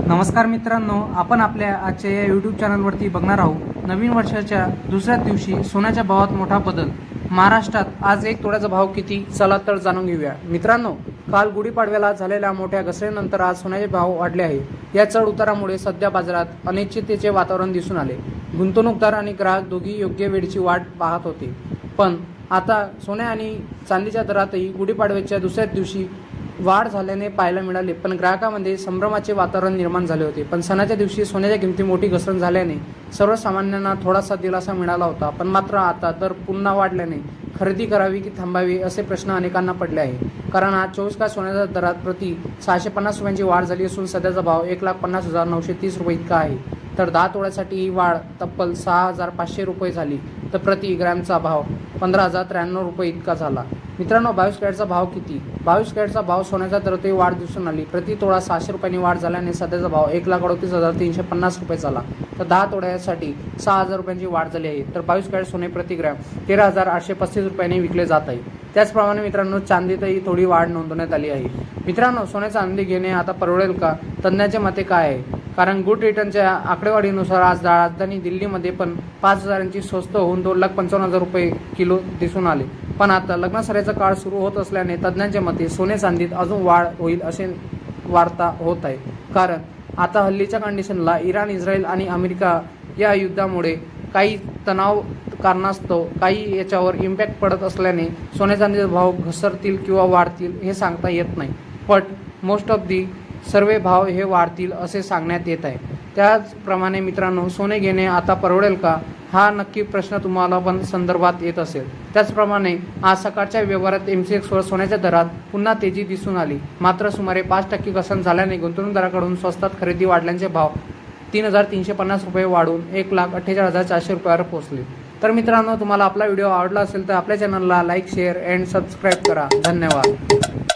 नमस्कार मित्रांनो, आपण आपल्या आजच्या या यूट्यूब चॅनलवरती बघणार आहोत नवीन वर्षाच्या दुसऱ्या दिवशी सोन्याच्या भावात मोठा बदल। महाराष्ट्रात आज एक तोळ्याचा भाव किती, चला तर जाणून घेऊया। मित्रांनो, काल गुढीपाडव्याला झालेल्या मोठ्या घसरणीनंतर आज सोन्याचे भाव वाढले आहे। या चढ उतारामुळे सध्या बाजारात अनिश्चिततेचे वातावरण दिसून आले। गुंतवणूकदार आणि ग्राहक दोघी योग्य वेळेची वाट पाहत होते, पण आता सोन्या आणि चांदीच्या दरातही गुढीपाडव्याच्या दुसऱ्याच दिवशी वाढ झाल्याने पाहायला मिळाले। पण ग्राहकांमध्ये संभ्रमाचे वातावरण निर्माण झाले होते। पण सणाच्या दिवशी सोन्याच्या किमती मोठी घसरण झाल्याने सर्वसामान्यांना थोडासा दिलासा मिळाला होता। पण मात्र आता दर पुन्हा वाढल्याने खरेदी करावी की थांबावी असे प्रश्न अनेकांना पडले आहे। कारण आज 24 काळ सोन्याच्या दरात प्रति 650 रुपयांची वाढ झाली असून सध्याचा भाव 1,50,930 रुपये इतका आहे। तर 10 तोळ्यासाठी ही वाढ तब्बल 6,500 रुपये झाली, तर प्रति ग्रॅमचा भाव 15,093 रुपये इतका झाला। मित्रांनो, 22 कॅरेटचा भाव किती? 22 कॅरेटचा भाव सोन्याच्या दरातही वाढ दिसून आली। प्रति तोळा 600 रुपयांनी वाढ झाल्याने सध्याचा भाव 1,38,350 रुपये झाला। तर 10 तोळ्यासाठी 6,000 रुपयांची वाढ झाली आहे। तर 22 कॅरेट सोने प्रति ग्रॅम 13,835 रुपयांनी विकले जात आहे। त्याचप्रमाणे मित्रांनो, चांदीतही थोडी वाढ नोंदवण्यात आली आहे। मित्रांनो, सोने चांदी घेणे आता परवडेल का? तज्ञांचे मते काय आहे? कारण गुड रिटर्नच्या आकडेवारीनुसार आज राजधानी दिल्लीमध्ये पण 5,000ची स्वस्त होऊन 2,55,000 रुपये किलो दिसून आले। पण आता लग्नसराईचा काळ सुरू होत असल्याने तज्ञांच्या मते सोने चांदीत अजून वाढ होईल असे वार्ता होत आहे। कारण आता हल्लीच्या कंडिशनला इराण, इस्रायल आणि अमेरिका या युद्धामुळे काही तणाव कारणास्तव काही याच्यावर इम्पॅक्ट पडत असल्याने सोने चांदीचे भाव घसरतील किंवा वाढतील हे सांगता येत नाही। बट मोस्ट ऑफ दी सर्व भाव हे वाढतील असे सांगण्यात येत आहे। त्याचप्रमाणे मित्रांनो, सोने घेणे आता परवडेल का, हा नक्की प्रश्न तुम्हाला पण संदर्भात येत असेल। त्याचप्रमाणे आज सकाळच्या व्यवहारात MCX वर सोन्याच्या दरात पुन्हा तेजी दिसून आली। मात्र सुमारे 5% घसरण झाल्याने गुंतवणूकदाराकडून स्वस्तात खरेदी वाढल्याचे भाव 3,350 रुपये वाढून 1,48,400 रुपयावर पोहोचले। तर मित्रांनो, तुम्हाला आपला व्हिडिओ आवडला असेल तर आपल्या चॅनलला लाईक, शेअर अँड सबस्क्राईब करा। धन्यवाद।